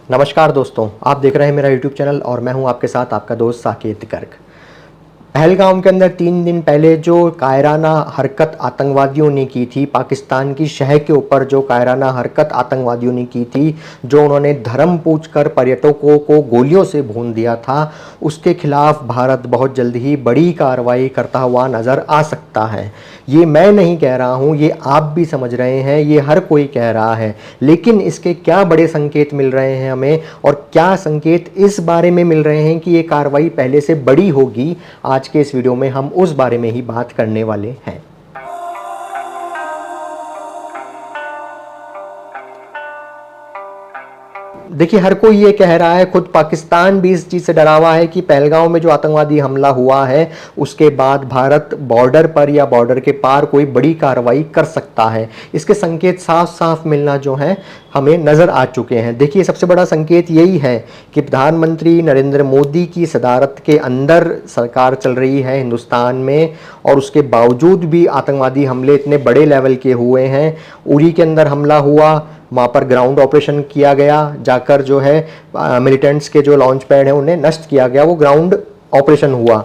नमस्कार दोस्तों, आप देख रहे हैं मेरा YouTube चैनल और मैं हूं आपके साथ आपका दोस्त साकेत गर्ग। पहलगाम के अंदर 3 दिन पहले जो कायराना हरकत आतंकवादियों ने की थी, पाकिस्तान की शह के ऊपर जो कायराना हरकत आतंकवादियों ने की थी, जो उन्होंने धर्म पूछकर पर्यटकों को गोलियों से भून दिया था, उसके खिलाफ भारत बहुत जल्द ही बड़ी कार्रवाई करता हुआ नज़र आ सकता है। ये मैं नहीं कह रहा हूँ, ये आप भी समझ रहे हैं, ये हर कोई कह रहा है। लेकिन इसके क्या बड़े संकेत मिल रहे हैं हमें, और क्या संकेत इस बारे में मिल रहे हैं कि ये कार्रवाई पहले से बड़ी होगी, आज के इस वीडियो में हम उस बारे में ही बात करने वाले हैं। देखिए, हर कोई ये कह रहा है, खुद पाकिस्तान भी इस चीज़ से डरा हुआ है कि पहलगाम में जो आतंकवादी हमला हुआ है उसके बाद भारत बॉर्डर पर या बॉर्डर के पार कोई बड़ी कार्रवाई कर सकता है। इसके संकेत साफ साफ मिलना जो है हमें नज़र आ चुके हैं। देखिए, सबसे बड़ा संकेत यही है कि प्रधानमंत्री नरेंद्र मोदी की सदारत के अंदर सरकार चल रही है हिंदुस्तान में, और उसके बावजूद भी आतंकवादी हमले इतने बड़े लेवल के हुए हैं। उरी के अंदर हमला हुआ, वहाँ पर ग्राउंड ऑपरेशन किया गया, जाकर जो है मिलिटेंट्स के जो लॉन्च पैड हैं उन्हें नष्ट किया गया, वो ग्राउंड ऑपरेशन हुआ।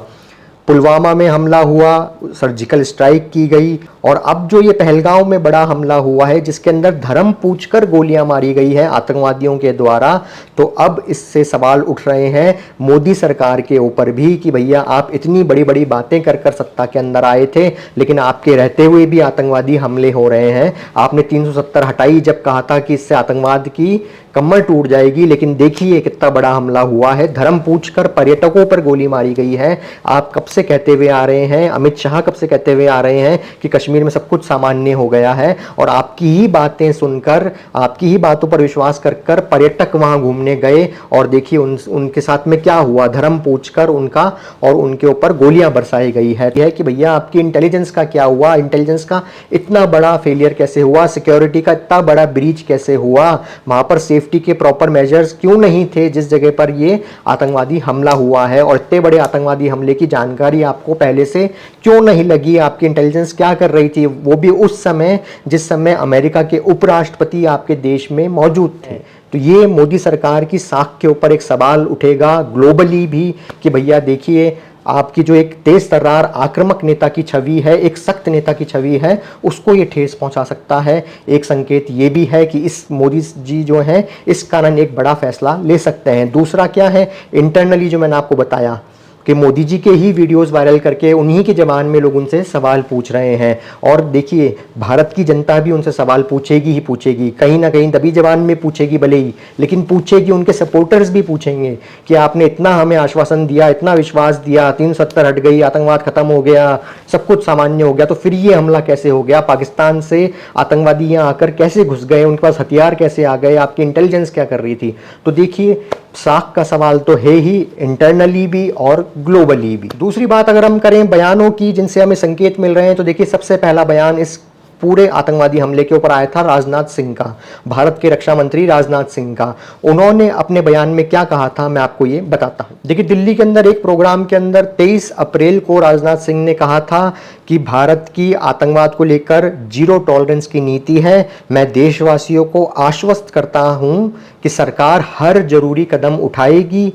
पुलवामा में हमला हुआ, सर्जिकल स्ट्राइक की गई, और अब जो ये पहलगाम में बड़ा हमला हुआ है जिसके अंदर धर्म पूछकर गोलियां मारी गई है आतंकवादियों के द्वारा, तो अब इससे सवाल उठ रहे हैं मोदी सरकार के ऊपर भी कि भैया आप इतनी बड़ी बड़ी बातें कर कर सत्ता के अंदर आए थे, लेकिन आपके रहते हुए भी आतंकवादी हमले हो रहे हैं। आपने 370 हटाई जब कहा था कि इससे आतंकवाद की कमर टूट जाएगी, लेकिन देखिए कितना बड़ा हमला हुआ है, धर्म पूछकर पर्यटकों पर गोली मारी गई है। आप कब से कहते हुए आ रहे हैं, अमित शाह कब से कहते हुए आ रहे हैं कि कश्मीर में सब कुछ सामान्य हो गया है, और आपकी ही बातें सुनकर, आपकी ही बातों पर विश्वास कर कर पर्यटक वहां घूमने गए, और देखिए उनके साथ में क्या हुआ, धर्म पूछकर उनका और उनके ऊपर गोलियां बरसाई गई है। यह कि भैया आपकी इंटेलिजेंस का क्या हुआ, इंटेलिजेंस का इतना बड़ा फेलियर कैसे हुआ, सिक्योरिटी का इतना बड़ा ब्रीच कैसे हुआ, वहां पर सेफ्टी के प्रॉपर मेजर्स क्यों नहीं थे जिस जगह पर ये आतंकवादी हमला हुआ है, और इतने बड़े आतंकवादी हमले की जानकारी आपको पहले से क्यों नहीं लगी, आपकी इंटेलिजेंस क्या कर रही थी, वो भी उस समय जिस समय अमेरिका के उपराष्ट्रपति आपके देश में मौजूद थे। तो ये मोदी सरकार की साख के ऊपर एक सवाल उठेगा ग्लोबली भी कि भैया देखिए, आपकी जो एक तेज तर्रार आक्रामक नेता की छवि है, एक सख्त नेता की छवि है, उसको ये ठेस पहुंचा सकता है। एक संकेत ये भी है कि इस मोदी जी जो हैं इस कारण एक बड़ा फैसला ले सकते हैं। दूसरा क्या है, इंटरनली जो मैंने आपको बताया कि मोदी जी के ही वीडियोस वायरल करके उन्हीं की ज़बान में लोग उनसे सवाल पूछ रहे हैं, और देखिए भारत की जनता भी उनसे सवाल पूछेगी ही पूछेगी, कहीं ना कहीं दबी ज़बान में पूछेगी भले ही, लेकिन पूछेगी। उनके सपोर्टर्स भी पूछेंगे कि आपने इतना हमें आश्वासन दिया, इतना विश्वास दिया, 370 हट गई, आतंकवाद खत्म हो गया, सब कुछ सामान्य हो गया, तो फिर ये हमला कैसे हो गया, पाकिस्तान से आतंकवादी यहाँ आकर कैसे घुस गए, उनके पास हथियार कैसे आ गए, आपकी इंटेलिजेंस क्या कर रही थी। तो देखिए, साख का सवाल तो है ही, इंटरनली भी और ग्लोबली भी। दूसरी बात अगर हम करें बयानों की जिनसे हमें संकेत मिल रहे हैं, तो देखिए सबसे पहला बयान इस पूरे आतंकवादी हमले के ऊपर आया था राजनाथ सिंह का, भारत के रक्षा मंत्री राजनाथ सिंह का। उन्होंने अपने बयान में क्या कहा था मैं आपको ये बताता हूं। देखिए, दिल्ली के अंदर एक प्रोग्राम के अंदर 23 अप्रैल को राजनाथ सिंह ने कहा था कि भारत की आतंकवाद को लेकर जीरो टॉलरेंस की नीति है। मैं देशवासियों को आश्वस्त करता हूं कि सरकार हर जरूरी कदम उठाएगी,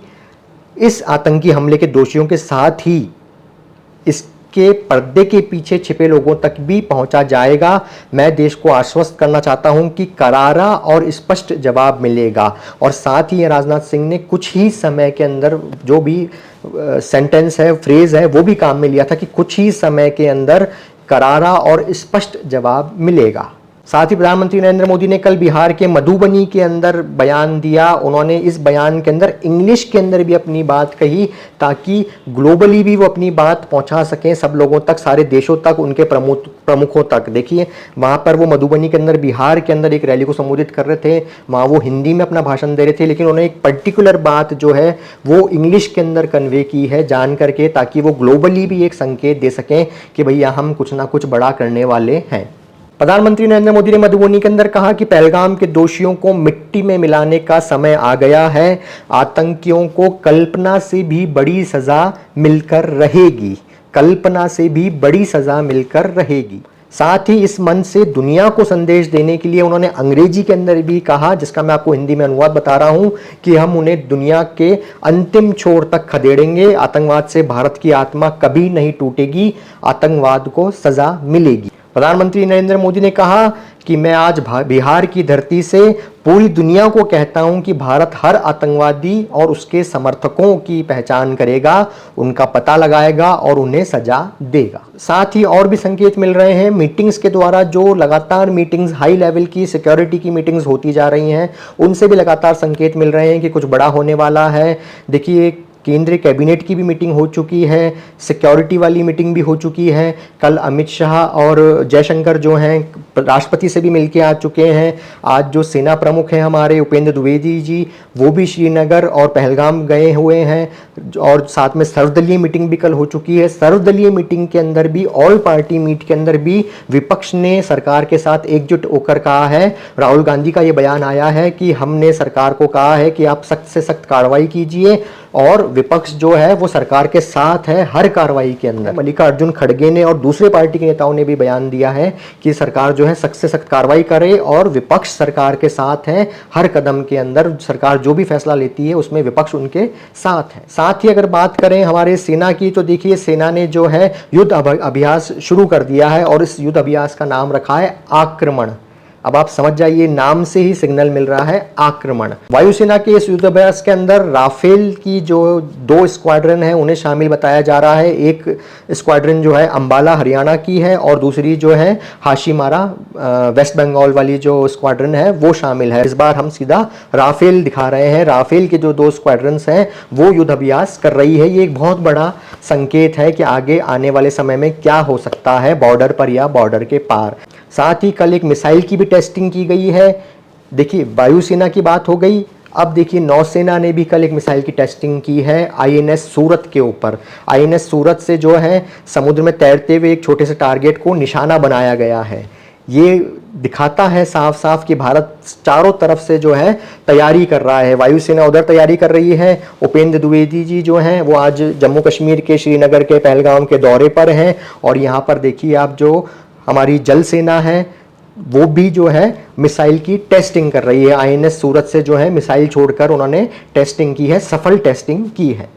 इस आतंकी हमले के दोषियों के साथ ही इसके पर्दे के पीछे छिपे लोगों तक भी पहुंचा जाएगा। मैं देश को आश्वस्त करना चाहता हूं कि करारा और स्पष्ट जवाब मिलेगा। और साथ ही राजनाथ सिंह ने कुछ ही समय के अंदर जो भी सेंटेंस है, फ्रेज है, वो भी काम में लिया था कि कुछ ही समय के अंदर करारा और स्पष्ट जवाब मिलेगा। साथ ही प्रधानमंत्री नरेंद्र मोदी ने कल बिहार के मधुबनी के अंदर बयान दिया। उन्होंने इस बयान के अंदर इंग्लिश के अंदर भी अपनी बात कही, ताकि ग्लोबली भी वो अपनी बात पहुंचा सकें सब लोगों तक, सारे देशों तक, उनके प्रमुखों तक। देखिए, वहाँ पर वो मधुबनी के अंदर, बिहार के अंदर एक रैली को संबोधित कर रहे थे, वहाँ वो हिंदी में अपना भाषण दे रहे थे, लेकिन उन्होंने एक पर्टिकुलर बात जो है वो इंग्लिश के अंदर कन्वे की है जान करके, ताकि वो ग्लोबली भी एक संकेत दे सकें कि भैया हम कुछ ना कुछ बड़ा करने वाले हैं। प्रधानमंत्री नरेंद्र मोदी ने मधुबनी के अंदर कहा कि पहलगाम के दोषियों को मिट्टी में मिलाने का समय आ गया है। आतंकियों को कल्पना से भी बड़ी सजा मिलकर रहेगी, कल्पना से भी बड़ी सजा मिलकर रहेगी। साथ ही इस मंच से दुनिया को संदेश देने के लिए उन्होंने अंग्रेजी के अंदर भी कहा, जिसका मैं आपको हिंदी में अनुवाद बता रहा हूं, कि हम उन्हें दुनिया के अंतिम छोर तक खदेड़ेंगे, आतंकवाद से भारत की आत्मा कभी नहीं टूटेगी, आतंकवाद को सजा मिलेगी। प्रधानमंत्री नरेंद्र मोदी ने कहा कि मैं आज बिहार की धरती से पूरी दुनिया को कहता हूं कि भारत हर आतंकवादी और उसके समर्थकों की पहचान करेगा, उनका पता लगाएगा और उन्हें सजा देगा। साथ ही और भी संकेत मिल रहे हैं मीटिंग्स के द्वारा, जो लगातार मीटिंग्स हाई लेवल की सिक्योरिटी की मीटिंग्स होती जा रही हैं, उनसे भी लगातार संकेत मिल रहे हैं कि कुछ बड़ा होने वाला है। देखिए, केंद्रीय कैबिनेट की भी मीटिंग हो चुकी है, सिक्योरिटी वाली मीटिंग भी हो चुकी है। कल अमित शाह और जयशंकर जो हैं राष्ट्रपति से भी मिलके आ चुके हैं। आज जो सेना प्रमुख हैं हमारे उपेंद्र द्विवेदी जी, वो भी श्रीनगर और पहलगाम गए हुए हैं और साथ में सर्वदलीय मीटिंग भी कल हो चुकी है। सर्वदलीय मीटिंग के अंदर भी, ऑल पार्टी मीट के अंदर भी विपक्ष ने सरकार के साथ एकजुट होकर कहा है, राहुल गांधी का ये बयान आया है कि हमने सरकार को कहा है कि आप सख्त से सख्त कार्रवाई कीजिए और विपक्ष जो है वो सरकार के साथ है हर कार्रवाई के अंदर। मल्लिकार्जुन खड़गे ने और दूसरे पार्टी के नेताओं ने भी बयान दिया है कि सरकार जो है सख्त से सख्त कार्रवाई करे और विपक्ष सरकार के साथ है हर कदम के अंदर। सरकार जो भी फैसला लेती है उसमें विपक्ष उनके साथ है। साथ ही अगर बात करें हमारे सेना की, तो देखिए सेना ने जो है युद्ध अभ्यास शुरू कर दिया है और इस युद्ध अभ्यास का नाम रखा है आक्रमण। अब आप समझ जाइए, नाम से ही सिग्नल मिल रहा है आक्रमण। वायुसेना के इस युद्धाभ्यास के अंदर राफेल की जो 2 स्क्वाड्रन है उन्हें शामिल बताया जा रहा है। एक स्क्वाड्रन जो है अंबाला हरियाणा की है और दूसरी जो है हाशीमारा वेस्ट बंगाल वाली जो स्क्वाड्रन है वो शामिल है। इस बार हम सीधा राफेल दिखा रहे हैं। राफेल के जो 2 स्क्वाड्रन्स हैं वो युद्धाभ्यास कर रही है। ये एक बहुत बड़ा संकेत है कि आगे आने वाले समय में क्या हो सकता है बॉर्डर पर या बॉर्डर के पार। साथ ही कल एक मिसाइल की भी टेस्टिंग की गई है। देखिए, वायुसेना की बात हो गई, अब देखिए नौसेना ने भी कल एक मिसाइल की टेस्टिंग की है आईएनएस सूरत के ऊपर। आईएनएस सूरत से जो है समुद्र में तैरते हुए एक छोटे से टारगेट को निशाना बनाया गया है। ये दिखाता है साफ साफ कि भारत चारों तरफ से जो है तैयारी कर रहा है। वायुसेना उधर तैयारी कर रही है। उपेंद्र द्विवेदी जी जो हैं वो आज जम्मू कश्मीर के श्रीनगर के पहलगाम के दौरे पर हैं और यहाँ पर देखिए आप जो हमारी जल सेना है वो भी जो है मिसाइल की टेस्टिंग कर रही है। आईएनएस सूरत से जो है मिसाइल छोड़कर उन्होंने टेस्टिंग की है, सफल टेस्टिंग की है।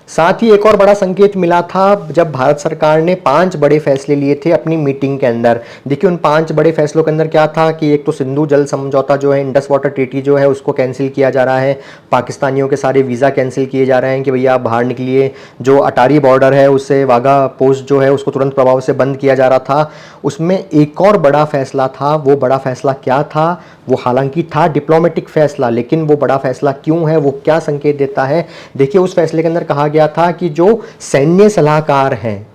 साथ ही एक और बड़ा संकेत मिला था जब भारत सरकार ने 5 बड़े फैसले लिए थे अपनी मीटिंग के अंदर। देखिए, उन 5 बड़े फैसलों के अंदर क्या था कि एक तो सिंधु जल समझौता जो है, इंडस वाटर ट्रीटी जो है उसको कैंसिल किया जा रहा है। पाकिस्तानियों के सारे वीज़ा कैंसिल किए जा रहे हैं कि भैया आप बाहर निकलिए। जो अटारी बॉर्डर है उससे वाघा पोस्ट जो है उसको तुरंत प्रभाव से बंद किया जा रहा था। उसमें एक और बड़ा फैसला था। वो बड़ा फैसला क्या था? वो हालांकि था डिप्लोमेटिक फैसला, लेकिन वो बड़ा फैसला क्यों है, वो क्या संकेत देता है? देखिए, उस फैसले के अंदर कहा गया था कि जो सैन्य सलाहकार हैं,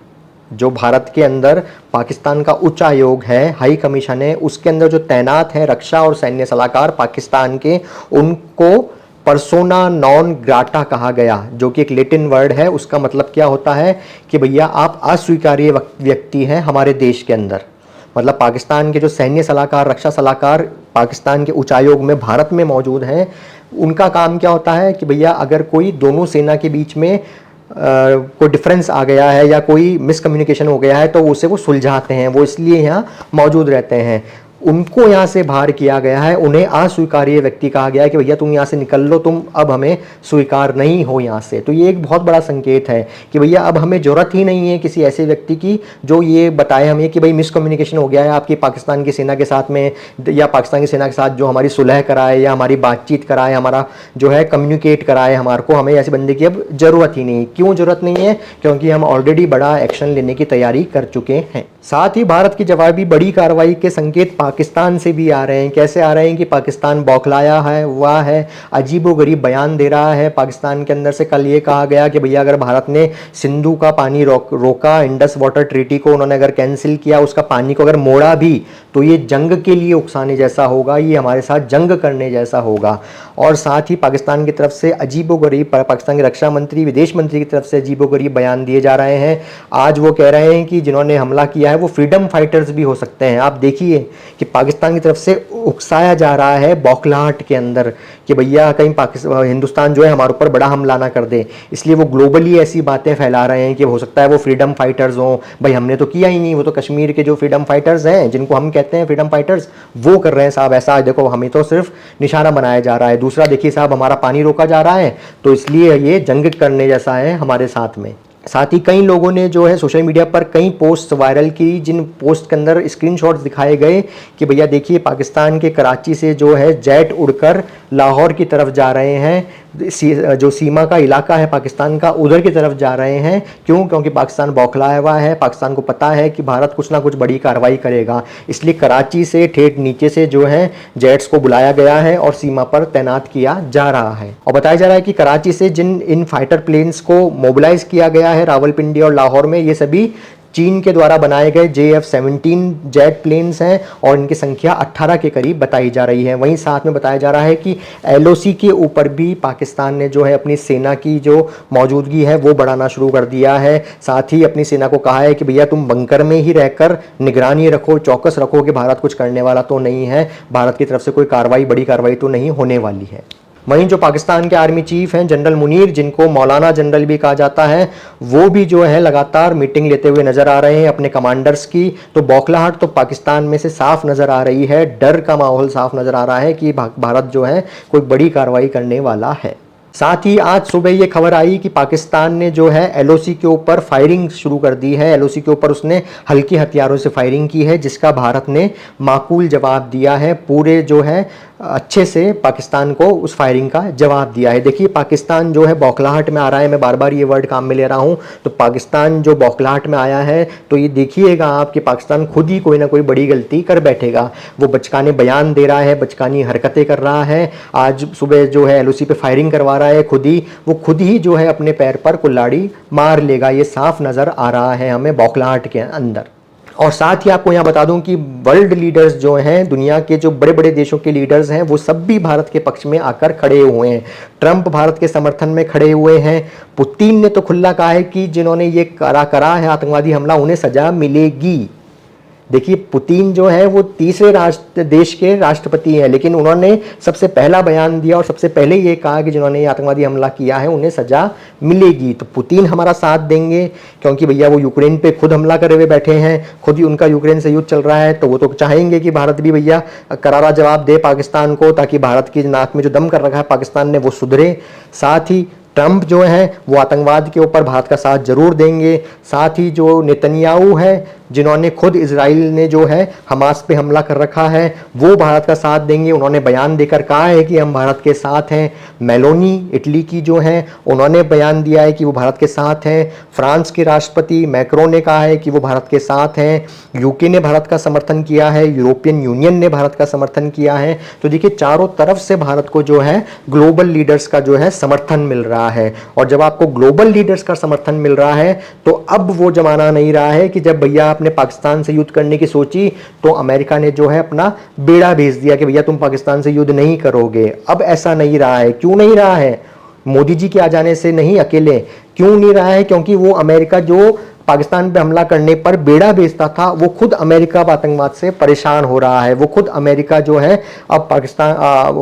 जो भारत के अंदर पाकिस्तान का उच्च आयोग है, हाई कमीशन है, उसके अंदर जो तैनात है रक्षा और सैन्य सलाहकार पाकिस्तान के, उनको पर्सोना नॉन ग्राटा कहा गया, जो कि एक लैटिन वर्ड है। उसका मतलब क्या होता है कि भैया आप अस्वीकार्य व्यक्ति हैं हमारे देश के अंदर। मतलब पाकिस्तान के जो सैन्य सलाहकार, रक्षा सलाहकार पाकिस्तान के उच्चायोग में भारत में मौजूद हैं, उनका काम क्या होता है कि भैया अगर कोई दोनों सेना के बीच में कोई डिफरेंस आ गया है या कोई मिसकम्युनिकेशन हो गया है तो उसे वो सुलझाते हैं। वो इसलिए यहाँ मौजूद रहते हैं। उनको यहाँ से बाहर किया गया है। उन्हें अस्वीकार्य व्यक्ति कहा गया है कि भैया तुम यहाँ से निकल लो, तुम अब हमें स्वीकार नहीं हो यहाँ से। तो ये एक बहुत बड़ा संकेत है कि भैया अब हमें ज़रूरत ही नहीं है किसी ऐसे व्यक्ति की जो ये बताए हमें कि भाई मिसकम्युनिकेशन हो गया है आपकी पाकिस्तान की सेना के साथ में, या पाकिस्तान की सेना के साथ जो हमारी सुलह कराए या हमारी बातचीत कराए, हमारा जो है कम्युनिकेट कराए हमारे को। हमें ऐसे बंदे की अब ज़रूरत ही नहीं। क्यों ज़रूरत नहीं है? क्योंकि हम ऑलरेडी बड़ा एक्शन लेने की तैयारी कर चुके हैं। साथ ही भारत की जवाबी बड़ी कार्रवाई के संकेत पाकिस्तान से भी आ रहे हैं। कैसे आ रहे हैं कि पाकिस्तान बौखलाया है, हुआ है, अजीबोगरीब बयान दे रहा है। पाकिस्तान के अंदर से कल ये कहा गया कि भैया अगर भारत ने सिंधु का पानी रोका, इंडस वाटर ट्रीटी को उन्होंने अगर कैंसिल किया, उसका पानी को अगर मोड़ा भी, तो ये जंग के लिए उकसाने जैसा होगा, ये हमारे साथ जंग करने जैसा होगा। और साथ ही पाकिस्तान की तरफ से अजीबोगरीब, पाकिस्तान के रक्षा मंत्री, विदेश मंत्री की तरफ से अजीबोगरीब बयान दिए जा रहे हैं। आज वो कह रहे हैं कि जिन्होंने हमला किया है वो फ्रीडम फाइटर्स भी हो सकते हैं। आप देखिए कि पाकिस्तान की तरफ से उकसाया जा रहा है बौखलाहट के अंदर कि भैया कहीं पाकिस्तान हिंदुस्तान जो है हमारे ऊपर बड़ा हमला ना कर दे, इसलिए वो ग्लोबली ऐसी बातें फैला रहे हैं कि हो सकता है वो फ्रीडम फाइटर्स हों। भाई हमने तो किया ही नहीं, वो तो कश्मीर के जो फ्रीडम फाइटर्स हैं, जिनको हम कहते हैं फ्रीडम फाइटर्स, वो कर रहे हैं साहब ऐसा। देखो हमें तो सिर्फ निशाना बनाया जा रहा है। दूसरा देखिए साहब, हमारा पानी रोका जा रहा है, तो इसलिए ये जंग करने जैसा है हमारे साथ में। साथ ही कई लोगों ने जो है सोशल मीडिया पर कई पोस्ट वायरल की, जिन पोस्ट के अंदर स्क्रीनशॉट्स दिखाए गए कि भैया देखिए पाकिस्तान के कराची से जो है जेट उड़कर लाहौर की तरफ जा रहे हैं, जो सीमा का इलाका है पाकिस्तान का, उधर की तरफ जा रहे हैं। क्यों? क्योंकि पाकिस्तान बौखलाया हुआ है, पाकिस्तान को पता है कि भारत कुछ ना कुछ बड़ी कार्रवाई करेगा, इसलिए कराची से ठेठ नीचे से जो है जेट्स को बुलाया गया है और सीमा पर तैनात किया जा रहा है। और बताया जा रहा है कि कराची से जिन इन फाइटर प्लेन्स को मोबिलाइज किया गया है रावलपिंडी और लाहौर में, ये सभी चीन के द्वारा बनाए गए JF-17 जेट प्लेन्स हैं और इनकी संख्या 18 के करीब बताई जा रही है। वहीं साथ में बताया जा रहा है कि LOC के ऊपर भी पाकिस्तान ने जो है अपनी सेना की जो मौजूदगी है वो बढ़ाना शुरू कर दिया है। साथ ही अपनी सेना को कहा है कि भैया तुम बंकर में ही रहकर निगरानी रखो, चौकस रखो कि भारत कुछ करने वाला तो नहीं है, भारत की तरफ से कोई कार्रवाई, बड़ी कार्रवाई तो नहीं होने वाली है। वहीं जो पाकिस्तान के आर्मी चीफ हैं जनरल मुनीर, जिनको मौलाना जनरल भी कहा जाता है, वो भी जो है लगातार मीटिंग लेते हुए नजर आ रहे हैं अपने कमांडर्स की। तो बौखलाहट तो पाकिस्तान में से साफ नजर आ रही है, डर का माहौल साफ नजर आ रहा है कि भारत जो है कोई बड़ी कार्रवाई करने वाला है। साथ ही आज सुबह ये खबर आई कि पाकिस्तान ने जो है LOC के ऊपर फायरिंग शुरू कर दी है। LOC के ऊपर उसने हल्की हथियारों से फायरिंग की है, जिसका भारत ने माकूल जवाब दिया है। पूरे जो है अच्छे से पाकिस्तान को उस फायरिंग का जवाब दिया है। देखिए पाकिस्तान जो है बौखलाहट में आ रहा है, मैं बार बार ये वर्ड काम में ले रहा हूँ, तो पाकिस्तान जो बौखलाहट में आया है, तो ये देखिएगा आप कि पाकिस्तान खुद ही कोई ना कोई बड़ी गलती कर बैठेगा। वो बचकाने बयान दे रहा है, बचकानी हरकतें कर रहा है। आज सुबह जो है LOC पे फायरिंग करवा रहा है खुद ही, वो खुद ही जो है अपने पैर पर कुल्हाड़ी मार लेगा, ये साफ नज़र आ रहा है हमें बौखलाहट के अंदर। और साथ ही आपको यहाँ बता दूं कि वर्ल्ड लीडर्स जो हैं, दुनिया के जो बड़े बड़े देशों के लीडर्स हैं, वो सब भी भारत के पक्ष में आकर खड़े हुए हैं। ट्रंप भारत के समर्थन में खड़े हुए हैं। पुतिन ने तो खुला कहा है कि जिन्होंने ये करा है आतंकवादी हमला, उन्हें सजा मिलेगी। देखिए पुतिन जो है वो तीसरे देश के राष्ट्रपति हैं, लेकिन उन्होंने सबसे पहला बयान दिया और सबसे पहले ये कहा कि जिन्होंने ये आतंकवादी हमला किया है उन्हें सजा मिलेगी। तो पुतिन हमारा साथ देंगे, क्योंकि भैया वो यूक्रेन पे खुद हमला करे हुए बैठे हैं, खुद ही उनका यूक्रेन से युद्ध चल रहा है, तो वो तो चाहेंगे कि भारत भी भैया करारा जवाब दे पाकिस्तान को, ताकि भारत की नाक में जो दम कर रखा है पाकिस्तान ने वो सुधरे। साथ ही ट्रंप जो है वो आतंकवाद के ऊपर भारत का साथ जरूर देंगे। साथ ही जो नेतन्याहू है, जिन्होंने खुद इजराइल ने जो है हमास पे हमला कर रखा है, वो भारत का साथ देंगे। उन्होंने बयान देकर कहा है कि हम भारत के साथ हैं। मेलोनी इटली की जो है, उन्होंने बयान दिया है कि वो भारत के साथ हैं। फ्रांस के राष्ट्रपति मैक्रोन ने कहा है कि वो भारत के साथ हैं। यूके ने भारत का समर्थन किया है, यूरोपियन यूनियन ने भारत का समर्थन किया है। तो देखिए चारों तरफ से भारत को जो है ग्लोबल लीडर्स का जो है समर्थन मिल रहा है। और जब आपको ग्लोबल लीडर्स का समर्थन मिल रहा है, तो अब वो जमाना नहीं रहा है कि जब भैया आपने पाकिस्तान से युद्ध करने की सोची तो अमेरिका ने जो है अपना बेड़ा भेज दिया कि भैया तुम पाकिस्तान से युद्ध नहीं करोगे। अब ऐसा नहीं रहा है। क्यों नहीं रहा है? मोदी जी के आ जाने से नहीं, अकेले क्यों नहीं रहा है? क्योंकि वो अमेरिका जो पाकिस्तान पे हमला करने पर बेड़ा भेजता था, वो खुद अमेरिका आतंकवाद से परेशान हो रहा है। वो खुद अमेरिका जो है अब पाकिस्तान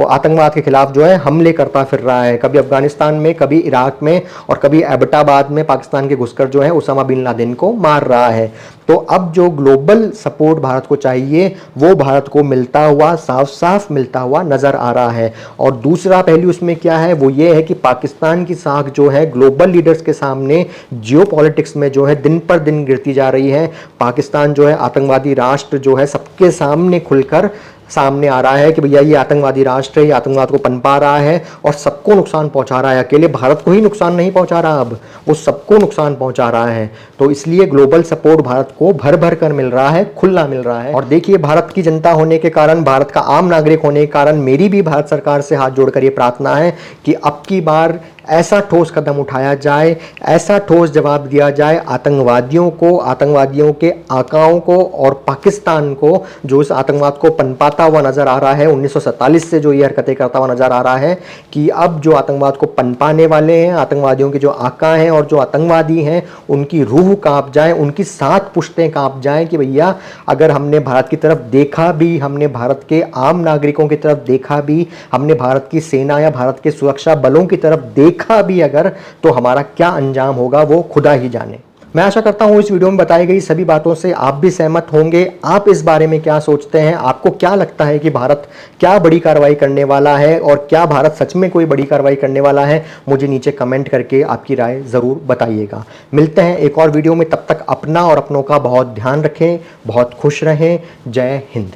आतंकवाद के खिलाफ जो है हमले करता फिर रहा है, कभी अफगानिस्तान में, कभी इराक में और कभी एबटाबाद में पाकिस्तान के घुसकर जो है उसामा बिन लादेन को मार रहा है। तो अब जो ग्लोबल सपोर्ट भारत को चाहिए वो भारत को मिलता हुआ, साफ साफ मिलता हुआ नजर आ रहा है। और दूसरा पहलू उसमें क्या है, वो ये है कि पाकिस्तान की साख जो है ग्लोबल लीडर्स के सामने जियोपॉलिटिक्स में जो है दिन पर दिन गिरती जा रही है। पाकिस्तान जो है आतंकवादी राष्ट्र जो है सबके सामने खुलकर सामने आ रहा है कि भैया ये आतंकवादी राष्ट्र है, ये आतंकवाद को पनपा रहा है और सबको नुकसान पहुंचा रहा है। अकेले भारत को ही नुकसान नहीं पहुंचा रहा, अब वो सबको नुकसान पहुंचा रहा है। तो इसलिए ग्लोबल सपोर्ट भारत को भर भर कर मिल रहा है, खुला मिल रहा है। और देखिए भारत की जनता होने के कारण, भारत का आम नागरिक होने के कारण मेरी भी भारत सरकार से हाथ जोड़कर ये प्रार्थना है कि अब की बार ऐसा ठोस कदम उठाया जाए, ऐसा ठोस जवाब दिया जाए आतंकवादियों को, आतंकवादियों के आकाओं को और पाकिस्तान को, जो इस आतंकवाद को पनपाता हुआ नजर आ रहा है, 1947 से जो ये हरकतें करता हुआ नजर आ रहा है, कि अब जो आतंकवाद को पनपाने वाले हैं, आतंकवादियों के जो आका हैं और जो आतंकवादी हैं, उनकी रूह कांप जाए, उनकी 7 पुश्तें कांप जाएं कि भैया अगर हमने भारत की तरफ देखा भी, हमने भारत के आम नागरिकों की तरफ देखा भी, हमने भारत की सेना या भारत के सुरक्षा बलों की तरफ देखा भी अगर, तो हमारा क्या अंजाम होगा वो खुदा ही जाने। मैं आशा करता हूं इस वीडियो में बताई गई सभी बातों से आप भी सहमत होंगे। आप इस बारे में क्या सोचते हैं? आपको क्या लगता है कि भारत क्या बड़ी कार्रवाई करने वाला है, और क्या भारत सच में कोई बड़ी कार्रवाई करने वाला है? मुझे नीचे कमेंट करके आपकी राय ज़रूर बताइएगा। मिलते हैं एक और वीडियो में, तब तक अपना और अपनों का बहुत ध्यान रखें, बहुत खुश रहें। जय हिंद।